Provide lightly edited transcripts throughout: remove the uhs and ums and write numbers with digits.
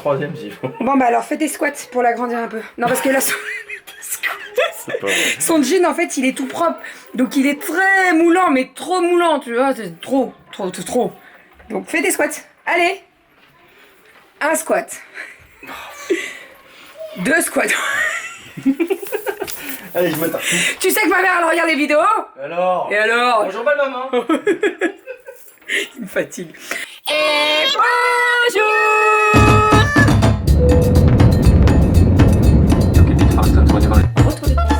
troisième s'il faut. Bon bah alors fais des squats pour l'agrandir un peu. Non parce que là son jean en fait il est tout propre. Donc il est très moulant mais trop moulant tu vois. C'est trop. Donc fais des squats. Allez. Un squat. 2 squats. Allez, je me tape. Tu sais que ma mère elle regarde les vidéos. Alors. Et alors? Bonjour belle maman. Il me fatigue. Et bonjour.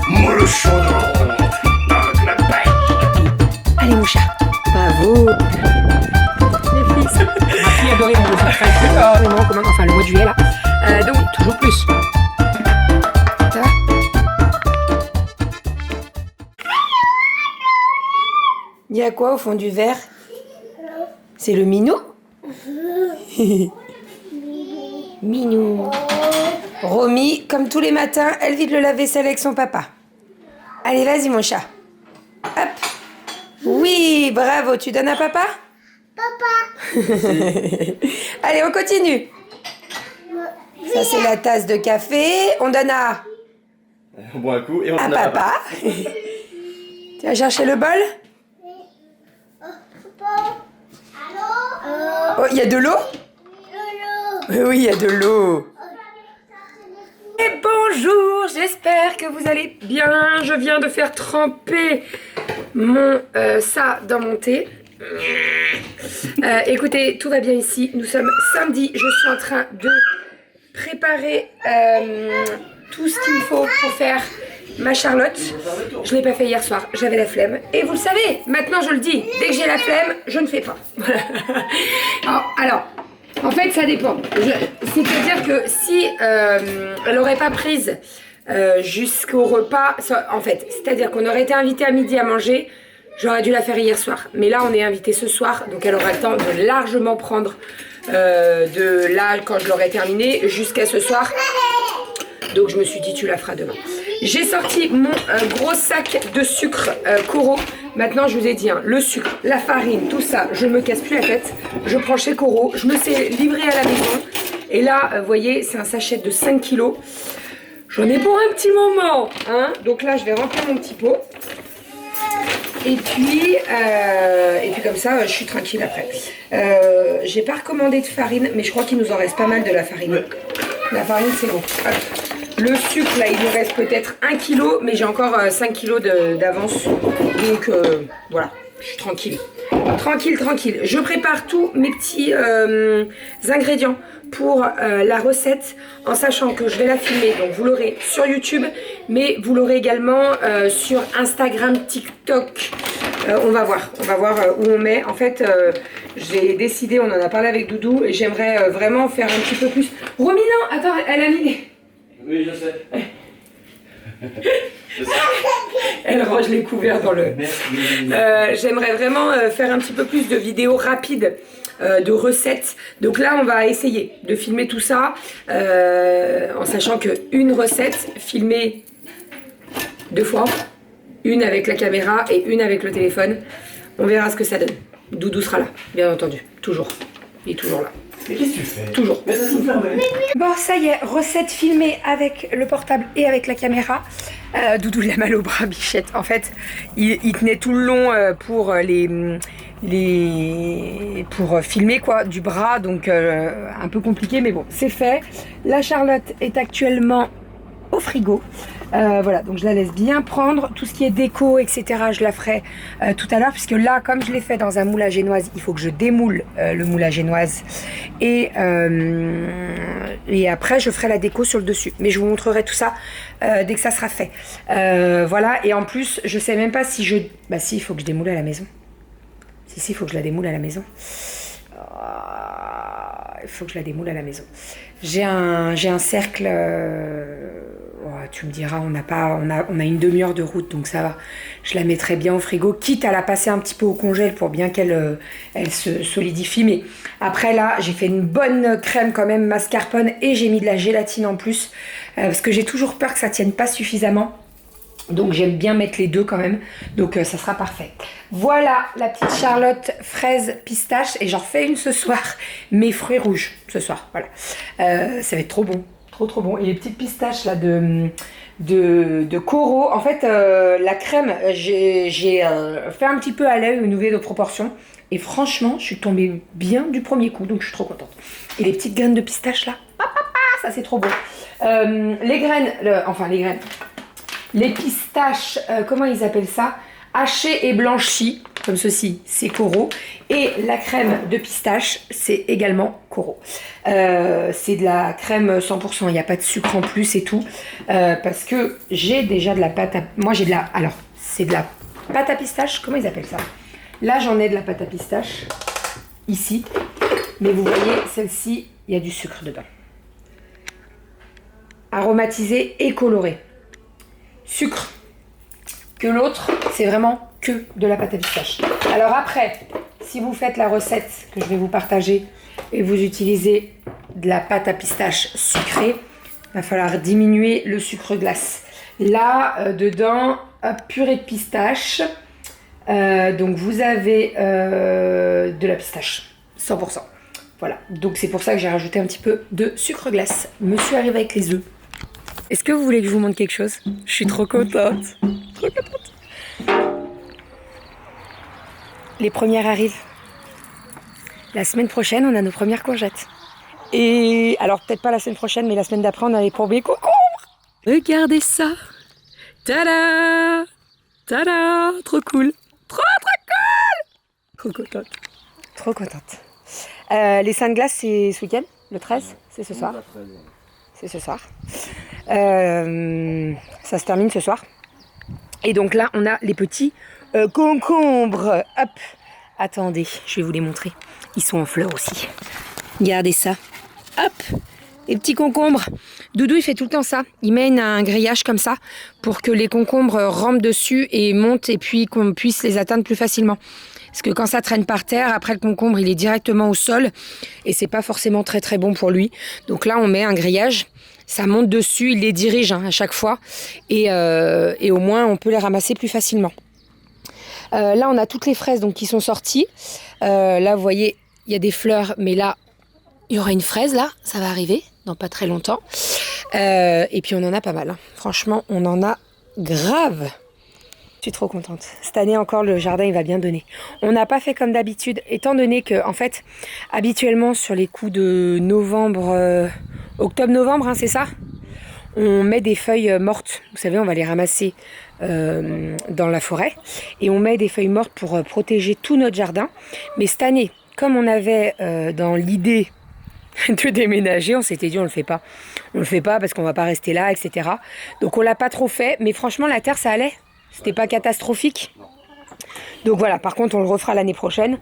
Moi le chaudron avec la paille. Allez mon chat. Bravo. Les fils. Ma fille adorait mon dessin enfin le mois de juillet là. Donc toujours plus. Ça va? Il y a quoi au fond du verre? C'est le minou? Minou. Romy, comme tous les matins, elle vide le lave-vaisselle avec son papa. Allez, vas-y mon chat. Hop. Oui, bravo. Tu donnes à papa? Papa. Allez, on continue. Ça, c'est la tasse de café. On donne à... On boit un coup et on à donne à papa. Tu vas chercher le bol? Oh, il y a de l'eau? Oui, il y a de l'eau. Et bonjour, j'espère que vous allez bien. Je viens de faire tremper mon ça dans mon thé. Écoutez, tout va bien ici. Nous sommes samedi. Je suis en train de préparer tout ce qu'il me faut pour faire ma Charlotte. Je ne l'ai pas fait hier soir, j'avais la flemme. Et vous le savez, maintenant je le dis, dès que j'ai la flemme, je ne fais pas. Alors, en fait, ça dépend. C'est-à-dire que si elle n'aurait pas prise jusqu'au repas, en fait, c'est-à-dire qu'on aurait été invité à midi à manger, j'aurais dû la faire hier soir. Mais là, on est invité ce soir, donc elle aura le temps de largement prendre de là, quand je l'aurai terminé, jusqu'à ce soir. Donc je me suis dit, tu la feras demain. J'ai sorti mon gros sac de sucre Coro. Maintenant, je vous ai dit, hein, le sucre, la farine, tout ça, je ne me casse plus la tête. Je prends chez Coro. Je me sais livrer à la maison. Et là, vous voyez, c'est un sachet de 5 kilos. J'en ai pour un petit moment. Hein. Donc là, je vais remplir mon petit pot. Et puis comme ça, je suis tranquille après. J'ai pas recommandé de farine, mais je crois qu'il nous en reste pas mal de la farine. La farine, c'est bon. Hop. Le sucre, là, il nous reste peut-être 1 kg, mais j'ai encore 5 kg d'avance. Donc, voilà, je suis tranquille. Tranquille. Je prépare tous mes petits ingrédients pour la recette, en sachant que je vais la filmer. Donc, vous l'aurez sur YouTube, mais vous l'aurez également sur Instagram, TikTok. On va voir où on met. En fait, j'ai décidé, on en a parlé avec Doudou, et j'aimerais vraiment faire un petit peu plus. Romy, non, attends, elle a mis des... Oui, je sais. Elle range les couverts dans le... J'aimerais vraiment faire un petit peu plus de vidéos rapides, de recettes. Donc là, on va essayer de filmer tout ça, en sachant qu'une recette filmée 2 fois, une avec la caméra et une avec le téléphone. On verra ce que ça donne. Doudou sera là, bien entendu, toujours. Il est toujours là. Mais qu'est-ce que tu fais? Toujours. Mais ça se ferme. Bon, ça y est, recette filmée avec le portable et avec la caméra. Doudou, il a mal au bras, bichette. En fait, il tenait tout le long pour pour filmer quoi, du bras. Donc, un peu compliqué, mais bon, c'est fait. La Charlotte est actuellement au frigo. Voilà, donc je la laisse bien prendre. Tout ce qui est déco, etc., je la ferai tout à l'heure, puisque là, comme je l'ai fait dans un moule à génoise, il faut que je démoule le moule à génoise. Et après, je ferai la déco sur le dessus. Mais je vous montrerai tout ça dès que ça sera fait. Voilà, et en plus, je sais même pas si je... Bah si, il faut que je démoule à la maison. Si, il faut que je la démoule à la maison. Il faut que je la démoule à la maison. J'ai un cercle... Oh, tu me diras, on a une demi-heure de route, donc ça va. Je la mettrai bien au frigo, quitte à la passer un petit peu au congèle pour bien qu'elle elle se solidifie. Mais après là, j'ai fait une bonne crème quand même mascarpone et j'ai mis de la gélatine en plus. Parce que j'ai toujours peur que ça tienne pas suffisamment. Donc j'aime bien mettre les deux quand même, donc ça sera parfait. Voilà la petite Charlotte fraise pistache, et j'en refais une ce soir, mes fruits rouges ce soir, voilà. Ça va être trop bon, trop bon. Et les petites pistaches là de Coro, en fait la crème, j'ai fait un petit peu à l'œil au niveau de proportions, et franchement je suis tombée bien du premier coup, donc je suis trop contente. Et les petites graines de pistache là, ça c'est trop bon. Les graines, les pistaches, comment ils appellent ça? Hachées et blanchies, comme ceci, c'est Coro. Et la crème de pistache, c'est également Coro. C'est de la crème 100%, il n'y a pas de sucre en plus et tout. Parce que j'ai déjà de la pâte à... Moi j'ai de la... Alors, c'est de la pâte à pistache, comment ils appellent ça? Là j'en ai de la pâte à pistache, ici. Mais vous voyez, celle-ci, il y a du sucre dedans. Aromatisé et coloré. Sucre. Que l'autre, c'est vraiment que de la pâte à pistache. Alors après, si vous faites la recette que je vais vous partager et vous utilisez de la pâte à pistache sucrée, il va falloir diminuer le sucre glace. Là, dedans, purée de pistache. Donc vous avez de la pistache, 100%. Voilà, donc c'est pour ça que j'ai rajouté un petit peu de sucre glace. Monsieur arrive avec les œufs. Est-ce que vous voulez que je vous montre quelque chose? Je suis trop contente. Trop contente. Les premières arrivent. La semaine prochaine, on a nos premières courgettes. Et alors, peut-être pas la semaine prochaine, mais la semaine d'après, on a les premiers concombres. Regardez ça. Tada! Tada! Trop cool. Trop cool. Trop contente. Trop contente. Les seins de glace, c'est ce week-end, le 13, c'est ce soir. C'est ce soir. Ça se termine ce soir. Et donc là, on a les petits concombres. Hop. Attendez, je vais vous les montrer. Ils sont en fleurs aussi. Regardez ça. Hop. Les petits concombres. Doudou, il fait tout le temps ça. Il met un grillage comme ça pour que les concombres rampent dessus et montent, et puis qu'on puisse les atteindre plus facilement. Parce que quand ça traîne par terre, après le concombre, il est directement au sol et c'est pas forcément très bon pour lui. Donc là, on met un grillage, ça monte dessus, il les dirige à chaque fois et au moins on peut les ramasser plus facilement. Là, on a toutes les fraises donc qui sont sorties. Là, vous voyez, il y a des fleurs, mais là, il y aura une fraise là, ça va arriver dans pas très longtemps. Et puis on en a pas mal. Hein. Franchement, on en a grave. Je suis trop contente. Cette année encore, le jardin, il va bien donner. On n'a pas fait comme d'habitude, étant donné que, en fait, habituellement, sur les coups de novembre, octobre-novembre, hein, c'est ça? On met des feuilles mortes. Vous savez, on va les ramasser dans la forêt. Et on met des feuilles mortes pour protéger tout notre jardin. Mais cette année, comme on avait dans l'idée de déménager, on s'était dit on le fait pas. On le fait pas parce qu'on va pas rester là, etc. Donc on l'a pas trop fait. Mais franchement, la terre, ça allait. C'était pas catastrophique. Donc voilà, par contre on le refera l'année prochaine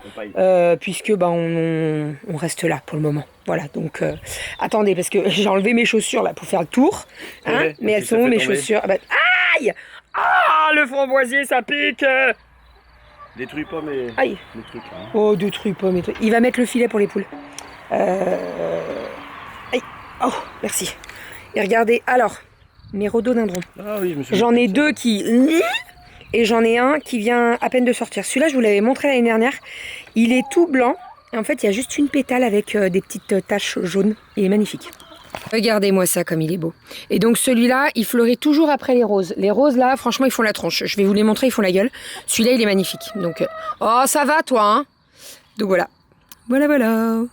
puisque on reste là pour le moment. Voilà, donc attendez, parce que j'ai enlevé mes chaussures là pour faire le tour. Hein, ouais, mais elles sont où mes chaussures? Ah bah, aïe! Ah, le framboisier, ça pique! Détruis pas mes aïe. Trucs là. Hein. Oh, détruis pas mes trucs. Il va mettre le filet pour les poules. Aïe. Oh, merci. Et regardez, alors, mes rhododendrons. Ah oui, j'en ai deux qui... Et j'en ai un qui vient à peine de sortir. Celui-là, je vous l'avais montré l'année dernière. Il est tout blanc. Et en fait, il y a juste une pétale avec des petites taches jaunes. Il est magnifique. Regardez-moi ça comme il est beau. Et donc celui-là, il fleurit toujours après les roses. Les roses, là, franchement, ils font la tronche. Je vais vous les montrer, ils font la gueule. Celui-là, il est magnifique. Donc, oh, ça va, toi, hein? Donc voilà. Voilà.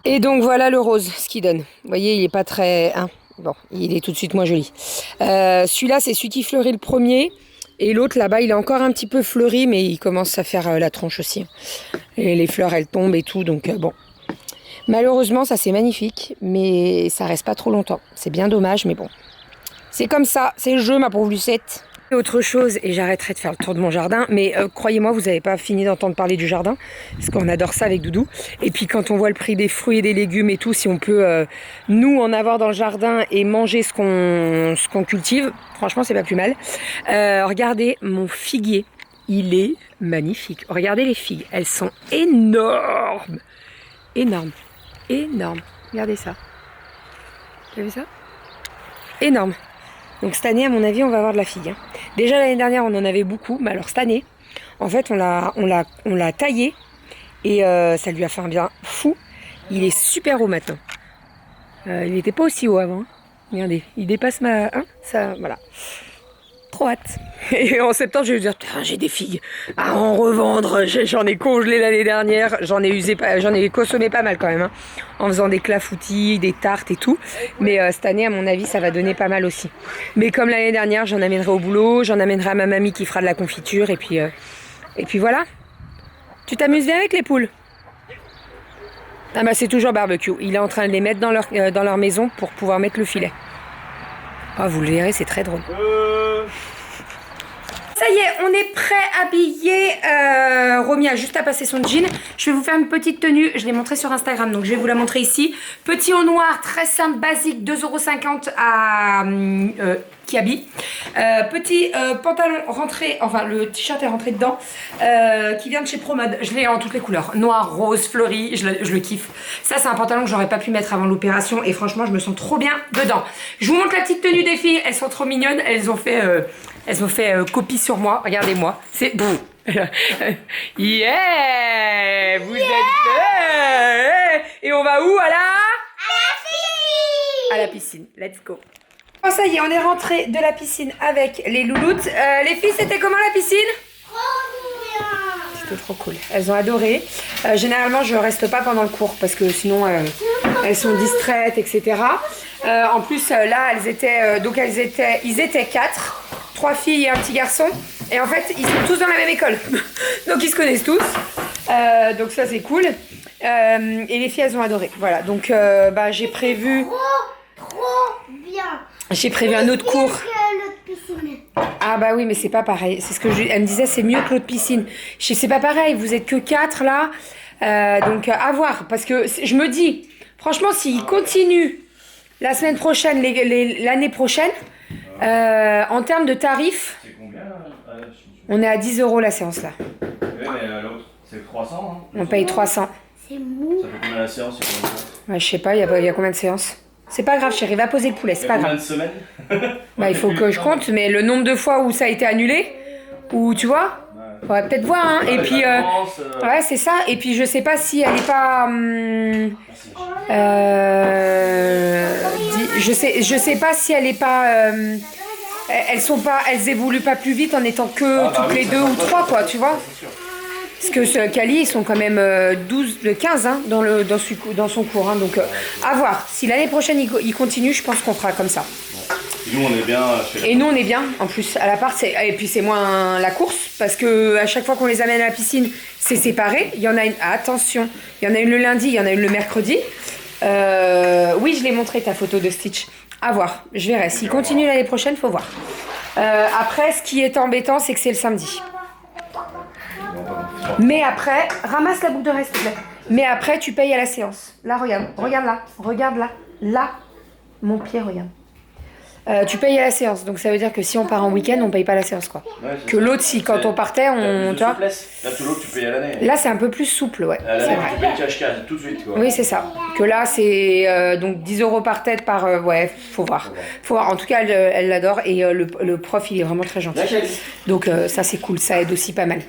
Et donc, voilà le rose, ce qu'il donne. Vous voyez, il est pas très... Hein, bon, il est tout de suite moins joli. Celui-là, c'est celui qui fleurit le premier. Et l'autre, là-bas, il est encore un petit peu fleuri, mais il commence à faire la tronche aussi. Et les fleurs, elles tombent et tout, donc bon. Malheureusement, ça c'est magnifique, mais ça reste pas trop longtemps. C'est bien dommage, mais bon. C'est comme ça, c'est le jeu, ma pauvre Lucette. Autre chose, et j'arrêterai de faire le tour de mon jardin, mais croyez-moi, vous n'avez pas fini d'entendre parler du jardin, parce qu'on adore ça avec Doudou. Et puis quand on voit le prix des fruits et des légumes et tout, si on peut, nous, en avoir dans le jardin et manger ce qu'on cultive, franchement, c'est pas plus mal. Regardez mon figuier, il est magnifique. Regardez les figues, elles sont énormes. Énorme. Regardez ça. Vous avez vu ça? Énorme. Donc cette année, à mon avis, on va avoir de la figue. Hein. Déjà l'année dernière, on en avait beaucoup, mais alors cette année, en fait, on l'a taillé et ça lui a fait un bien fou. Il est super haut maintenant. Il n'était pas aussi haut avant. Regardez, il dépasse ma... Hein, ça, voilà. Trop hâte. Et en septembre, je vais dire, j'ai des figues à en revendre. J'en ai congelé l'année dernière. J'en ai consommé pas mal quand même. Hein, en faisant des clafoutis, des tartes et tout. Mais cette année, à mon avis, ça va donner pas mal aussi. Mais comme l'année dernière, j'en amènerai au boulot. J'en amènerai à ma mamie qui fera de la confiture. Et puis voilà. Tu t'amuses bien avec les poules? Ah bah c'est toujours barbecue. Il est en train de les mettre dans leur maison pour pouvoir mettre le filet. Ah, vous le verrez, c'est très drôle. Ça y est, on est prêt, habillé. Romy a juste à passer son jean. Je vais vous faire une petite tenue. Je l'ai montrée sur Instagram, donc je vais vous la montrer ici. Petit haut noir, très simple, basique, 2,50 € à Kiabi. Petit pantalon rentré, enfin le t-shirt est rentré dedans, qui vient de chez Promode. Je l'ai en toutes les couleurs, noir, rose, fleuri, je le kiffe. Ça c'est un pantalon que j'aurais pas pu mettre avant l'opération et franchement je me sens trop bien dedans. Je vous montre la petite tenue des filles, elles sont trop mignonnes, elles ont fait copie sur moi, regardez-moi, c'est... Yeah, vous êtes... Et on va où, à la piscine, let's go. Bon, ça y est, on est rentré de la piscine avec les louloutes. Les filles, c'était comment la piscine? C'était trop cool. Elles ont adoré. Généralement, je reste pas pendant le cours parce que sinon, elles sont distraites, etc. En plus, là, ils étaient 4. 3 filles et un petit garçon. Et en fait, ils sont tous dans la même école. Donc, ils se connaissent tous. Donc, ça, c'est cool. Et les filles, elles ont adoré. Voilà. Donc, j'ai prévu... Trop bien. J'ai prévu un autre cours. Ah bah oui, mais c'est pas pareil. C'est ce que elle me disait, c'est mieux que l'autre piscine. C'est pas pareil, vous êtes que 4 là. Donc à voir. Parce que je me dis, franchement, s'ils continuent la semaine prochaine, l'année prochaine, en termes de tarifs, on est à 10 € la séance là. Oui, mais l'autre, c'est 300. Hein. On paye 300. C'est mou. Ça fait combien la séance? Ouais, je sais pas, il y a combien de séances? C'est pas grave, chérie, va poser le poulet, c'est pas grave. Combien de semaines? Bah, il faut que je compte, mais le nombre de fois où ça a été annulé, ou tu vois, on va peut-être voir, hein. Et puis, ouais, c'est ça. Et puis, je sais pas si elle est pas. Je sais pas si elle est pas. Elles évoluent pas plus vite en étant que toutes les 2 ou 3, quoi, tu vois. Parce que Cali, ils sont quand même 15 hein, dans son cours. Hein, donc, à voir. Si l'année prochaine, il continue, je pense qu'on fera comme ça. Nous, on est bien. Et nous, on est bien, en plus. À l'appart, et puis c'est moins la course. Parce que à chaque fois qu'on les amène à la piscine, c'est séparé. Il y en a une... Attention. Il y en a une le lundi, il y en a une le mercredi. Oui, je l'ai montré, ta photo de Stitch. À voir. Je verrai. S'il continue l'année prochaine, faut voir. Après, ce qui est embêtant, c'est que c'est le samedi. Mais après, ramasse la boucle de reste, s'il te plaît. Mais après, tu payes à la séance. Là, regarde là. Là, mon pied, regarde. Tu payes à la séance. Donc ça veut dire que si on part en week-end, on paye pas la séance, quoi. Ouais, que l'autre, si quand on partait, on... Tu vois, là, tout l'autre, tu payes à l'année. Là, c'est un peu plus souple, ouais. À l'année, tu payes cash tout de suite, quoi. Oui, c'est ça. Que là, c'est donc 10 € par tête par... ouais, faut voir. En tout cas, elle l'adore. Et le prof, il est vraiment très gentil. Donc ça, c'est cool. Ça aide aussi pas mal.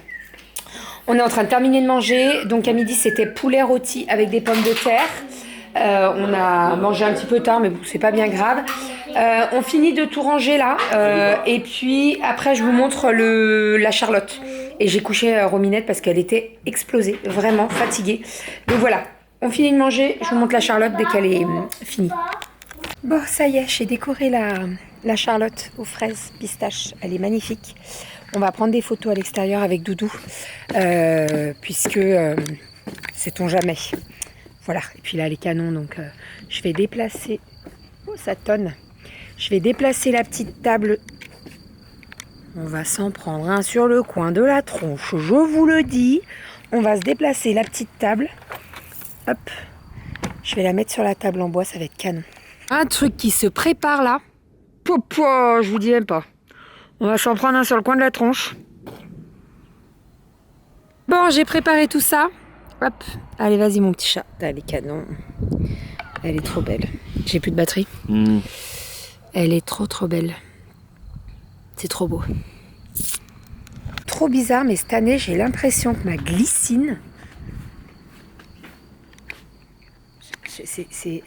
On est en train de terminer de manger. Donc à midi, c'était poulet rôti avec des pommes de terre. On a mangé un petit peu tard, mais bon, c'est pas bien grave. On finit de tout ranger là. Et puis après, je vous montre la Charlotte. Et j'ai couché Rominette parce qu'elle était explosée, vraiment fatiguée. Donc voilà, on finit de manger. Je vous montre la Charlotte dès qu'elle est finie. Bon, ça y est, j'ai décoré la Charlotte aux fraises pistaches. Elle est magnifique. On va prendre des photos à l'extérieur avec Doudou, puisque sait-on jamais. Voilà, et puis là les canons, donc je vais déplacer, oh ça tonne, je vais déplacer la petite table, on va s'en prendre un sur le coin de la tronche, je vous le dis, on va se déplacer la petite table, hop, je vais la mettre sur la table en bois, ça va être canon. Un truc qui se prépare là, popo, je vous dis même pas. On va s'en prendre un sur le coin de la tronche. Bon, j'ai préparé tout ça. Hop. Allez, vas-y, mon petit chat. Elle est canon. Elle est trop belle. J'ai plus de batterie. Elle est trop belle. C'est trop beau. Trop bizarre, mais cette année, j'ai l'impression que ma glycine,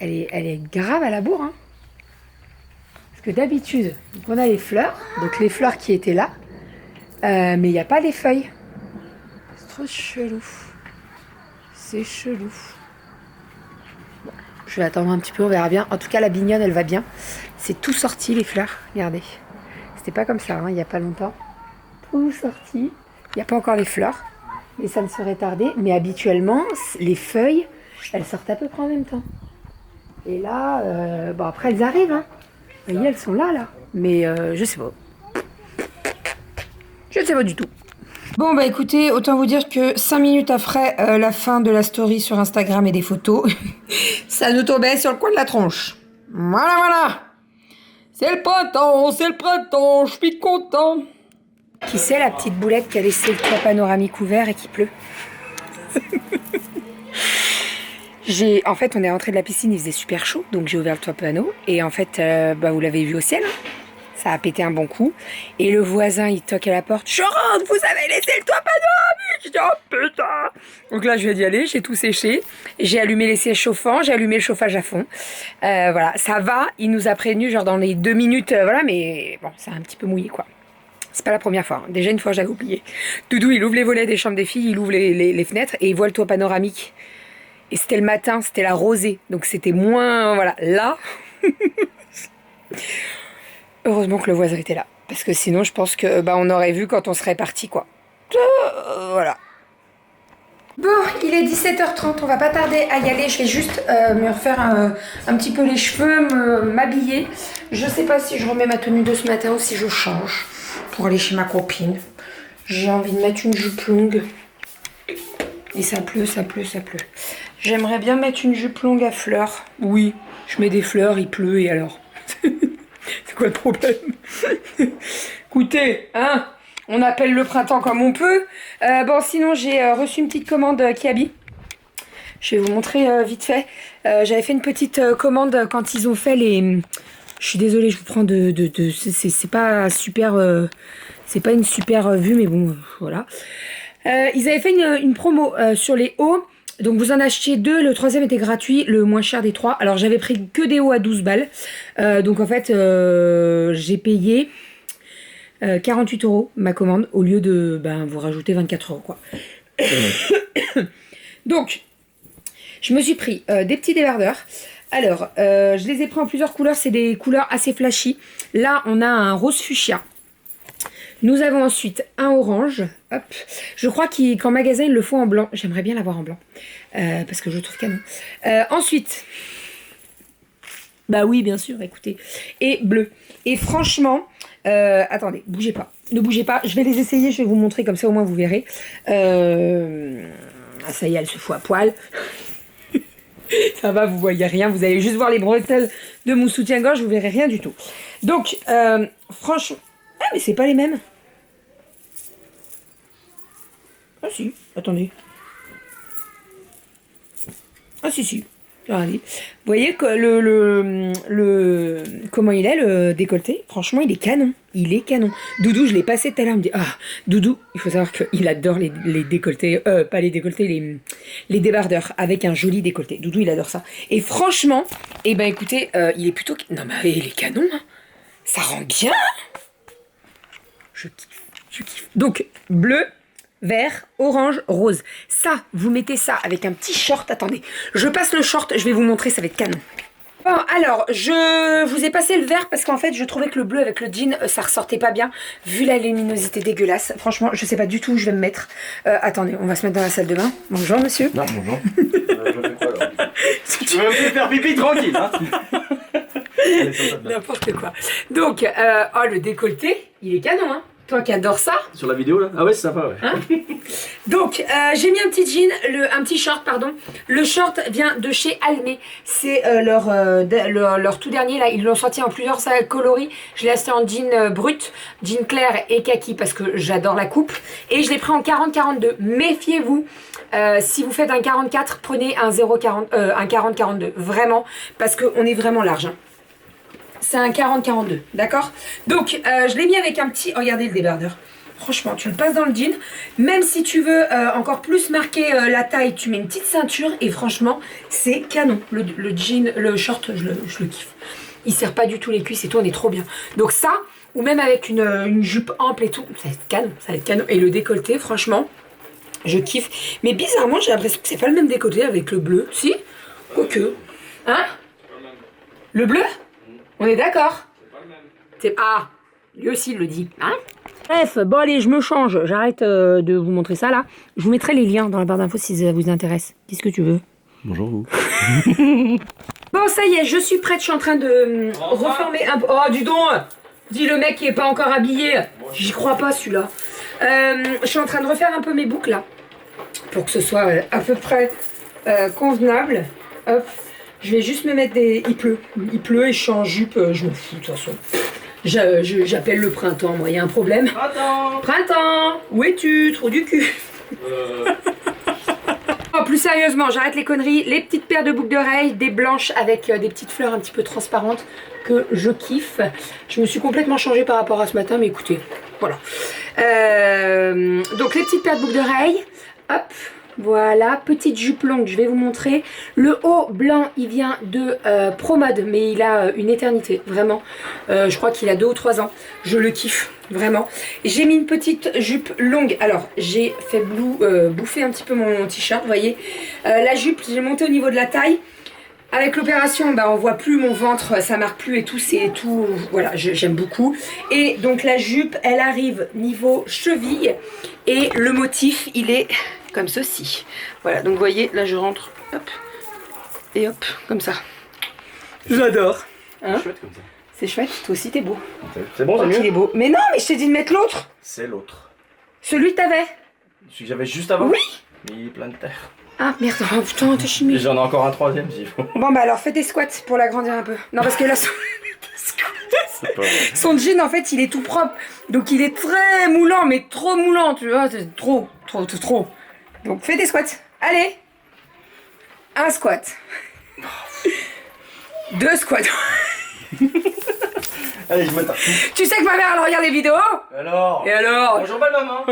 elle est grave à la bourre. Hein. Parce que d'habitude, on a les fleurs, donc les fleurs qui étaient là, mais il n'y a pas les feuilles. C'est trop chelou. C'est chelou. Bon, je vais attendre un petit peu, on verra bien. En tout cas, la bignonne, elle va bien. C'est tout sorti, les fleurs. Regardez. C'était pas comme ça, hein, il n'y a pas longtemps. Tout sorti. Il n'y a pas encore les fleurs. Et ça ne serait tardé. Mais habituellement, les feuilles, elles sortent à peu près en même temps. Et là, bon après, elles arrivent. Hein. Vous voyez, elles sont là, là. Mais je sais pas. Je ne sais pas du tout. Bon, bah écoutez, autant vous dire que 5 minutes après la fin de la story sur Instagram et des photos, ça nous tombait sur le coin de la tronche. Voilà, voilà. C'est le printemps, je suis content. Qui c'est la petite boulette qui a laissé le toit panoramique ouvert et qui pleut? En fait, on est rentré de la piscine, il faisait super chaud, donc j'ai ouvert le toit panneau. Et en fait, bah, vous l'avez vu au ciel, hein, ça a pété un bon coup. Et le voisin, il toque à la porte. Je rentre, vous avez laissé le toit panoramique. Je dis, oh putain. Donc là, je vais y aller, j'ai tout séché. J'ai allumé les sièges chauffants, j'ai allumé le chauffage à fond. Voilà, ça va. Il nous a prévenu, genre dans les 2 minutes, voilà, mais bon, c'est un petit peu mouillé, quoi. C'est pas la première fois. Hein. Déjà, une fois, j'avais oublié. Doudou, il ouvre les volets des chambres des filles, il ouvre les fenêtres et il voit le toit panoramique. Et c'était le matin, c'était la rosée. Donc c'était moins... Voilà, là... Heureusement que le voisin était là. Parce que sinon, je pense que bah, on aurait vu quand on serait parti, quoi. Voilà. Bon, il est 17h30, on va pas tarder à y aller. Je vais juste me refaire un petit peu les cheveux, m'habiller. Je sais pas si je remets ma tenue de ce matin ou si je change pour aller chez ma copine. J'ai envie de mettre une jupe longue. Et ça pleut, ça pleut, ça pleut. J'aimerais bien mettre une jupe longue à fleurs. Oui, je mets des fleurs, il pleut et alors? C'est quoi le problème? Écoutez, hein, on appelle le printemps comme on peut. Bon, sinon, j'ai reçu une petite commande Kiabi. Je vais vous montrer vite fait. J'avais fait une petite commande quand ils ont fait les... Je suis désolée, je vous prends c'est pas super... c'est pas une super vue, mais bon, voilà. Ils avaient fait une promo sur les hauts. Donc vous en achetiez 2, le 3e était gratuit, le moins cher des 3. Alors j'avais pris que des hauts à 12 balles. Donc en fait, j'ai payé 48 € ma commande au lieu de vous rajouter 24 € quoi. Donc, je me suis pris des petits débardeurs. Alors, je les ai pris en plusieurs couleurs, c'est des couleurs assez flashy. Là, on a un rose fuchsia. Nous avons ensuite un orange. Hop. Je crois qu'en magasin, ils le font en blanc. J'aimerais bien l'avoir en blanc. Parce que je le trouve canon. Ensuite, bah oui, bien sûr, écoutez. Et bleu. Et franchement, attendez, bougez pas. Ne bougez pas. Je vais les essayer, je vais vous montrer comme ça, au moins vous verrez. Ça y est, elle se fout à poil. Ça va, vous voyez rien. Vous allez juste voir les bretelles de mon soutien-gorge, vous verrez rien du tout. Donc, franchement... Ah, mais c'est pas les mêmes. Ah si, attendez. Ah si. Regardez. Vous voyez que comment il est, le décolleté? Franchement, il est canon. Il est canon. Doudou, je l'ai passé tout à l'heure. Il me dit, ah, Doudou, il faut savoir qu'il adore les décolletés. Pas les décolletés, les débardeurs avec un joli décolleté. Doudou, il adore ça. Et franchement, eh ben écoutez, il est plutôt... Non mais il est canon, hein. Ça rend bien. Je kiffe. Donc, bleu, vert, orange, rose. Ça, vous mettez ça avec un petit short. Attendez, je passe le short, je vais vous montrer, ça va être canon. Bon, alors, je vous ai passé le vert parce qu'en fait, je trouvais que le bleu avec le jean, ça ressortait pas bien, vu la luminosité dégueulasse. Franchement, je sais pas du tout où je vais me mettre. Attendez, on va se mettre dans la salle de bain. Bonjour, monsieur. Non, bonjour. Je fais quoi, alors? Tu veux me faire pipi tranquille, hein? N'importe quoi. Donc, oh, le décolleté, il est canon, hein. Toi qui adores ça. Sur la vidéo là? Ah ouais, c'est sympa, ouais. Hein? Donc, j'ai mis un petit jean, un petit short, pardon. Le short vient de chez Almé. C'est leur tout dernier, là. Ils l'ont sorti en plusieurs coloris. Je l'ai acheté en jean brut, jean clair et kaki parce que j'adore la coupe. Et je l'ai pris en 40-42. Méfiez-vous. Si vous faites un 44, prenez un 40-42. Vraiment, parce qu'on est vraiment large. Hein. C'est un 40-42, d'accord? Donc, je l'ai mis avec un petit... Regardez le débardeur. Franchement, tu le passes dans le jean. Même si tu veux encore plus marquer la taille, tu mets une petite ceinture. Et franchement, c'est canon. Le jean, le short, je le kiffe. Il serre pas du tout les cuisses et tout, on est trop bien. Donc ça, ou même avec une jupe ample et tout, ça va être canon, ça va être canon. Et le décolleté, franchement, je kiffe. Mais bizarrement, j'ai l'impression que c'est pas le même décolleté avec le bleu. Si? Quoique. Hein? Le bleu? On est d'accord? C'est ah, lui aussi il le dit. Hein? Bref, bon allez, je me change. J'arrête de vous montrer ça là. Je vous mettrai les liens dans la barre d'infos si ça vous intéresse. Qu'est-ce que tu veux? Bonjour vous. Bon, ça y est, je suis prête. Je suis en train de reformer un peu. Oh, dis donc! Dis le mec qui est pas encore habillé. J'y crois pas celui-là. Je suis en train de refaire un peu mes boucles là. Pour que ce soit à peu près convenable. Hop. Je vais juste me mettre des... Il pleut et je suis en jupe. Je m'en fous de toute façon. J'appelle le printemps, moi. Il y a un problème. Printemps! Où es-tu? Trou du cul. Oh, plus sérieusement, j'arrête les conneries. Les petites paires de boucles d'oreilles, des blanches avec des petites fleurs un petit peu transparentes que je kiffe. Je me suis complètement changée par rapport à ce matin, mais écoutez, voilà. Donc les petites paires de boucles d'oreilles, hop, voilà, petite jupe longue, je vais vous montrer. Le haut blanc, il vient de ProMode, mais il a une éternité, vraiment. Je crois qu'il a 2 ou 3 ans. Je le kiffe, vraiment. J'ai mis une petite jupe longue. Alors, j'ai fait bouffer un petit peu mon t-shirt, vous voyez. La jupe, j'ai monté au niveau de la taille. Avec l'opération, bah, on voit plus mon ventre, ça marque plus et tout, c'est tout, voilà, j'aime beaucoup. Et donc la jupe, elle arrive niveau cheville et le motif, il est comme ceci. Voilà, donc vous voyez, là je rentre, hop, et hop, comme ça. J'adore. Hein? C'est chouette comme ça. C'est chouette, toi aussi t'es beau. C'est bon, c'est mieux? Il est beau. Mais non, mais je t'ai dit de mettre l'autre. C'est l'autre. Celui que t'avais. Celui que j'avais juste avant? Oui. Mais il est plein de terre. Ah merde, oh putain, t'es Et chimique. j'en ai encore un troisième s'il faut. Bon bah alors fais des squats pour l'agrandir un peu. Non parce que là, C'est pas vrai. son jean en fait il est tout propre. Donc il est très moulant, mais trop moulant, tu vois, c'est trop. Donc fais des squats. Allez. Un squat. 2 squats. Allez, je me tape. Tu sais que ma mère elle regarde les vidéos? Alors? Et alors? Bonjour belle maman.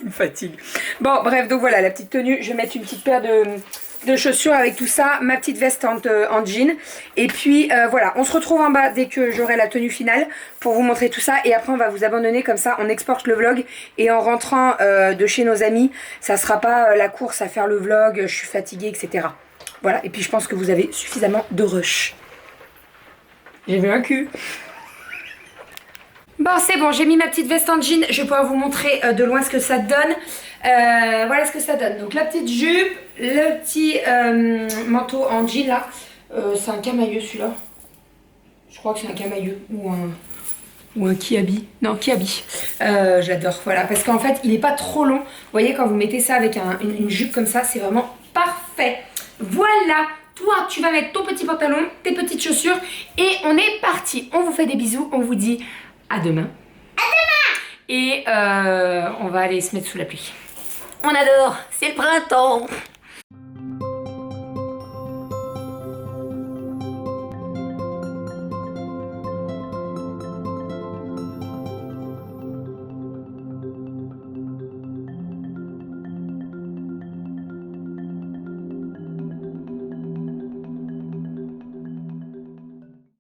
Il me fatigue. Bon, bref, donc voilà la petite tenue. Je vais mettre une petite paire de chaussures avec tout ça, ma petite veste en jean. Et puis voilà, on se retrouve en bas dès que j'aurai la tenue finale pour vous montrer tout ça. Et après, on va vous abandonner comme ça, on exporte le vlog. Et en rentrant de chez nos amis, ça sera pas la course à faire le vlog, je suis fatiguée, etc. Voilà, et puis je pense que vous avez suffisamment de rush. J'ai vu un cul. Bon, c'est bon, j'ai mis ma petite veste en jean. Je vais pouvoir vous montrer de loin ce que ça donne. Voilà ce que ça donne. Donc la petite jupe, le petit manteau en jean là. C'est un camailleux celui-là. Je crois que c'est un camailleux ou un kiabi. Non, kiabi. J'adore, voilà. Parce qu'en fait, il n'est pas trop long. Vous voyez, quand vous mettez ça avec une jupe comme ça, c'est vraiment parfait. Voilà. Toi, tu vas mettre ton petit pantalon, tes petites chaussures et on est parti. On vous fait des bisous, on vous dit à demain. À demain. Et on va aller se mettre sous la pluie. On adore, c'est le printemps.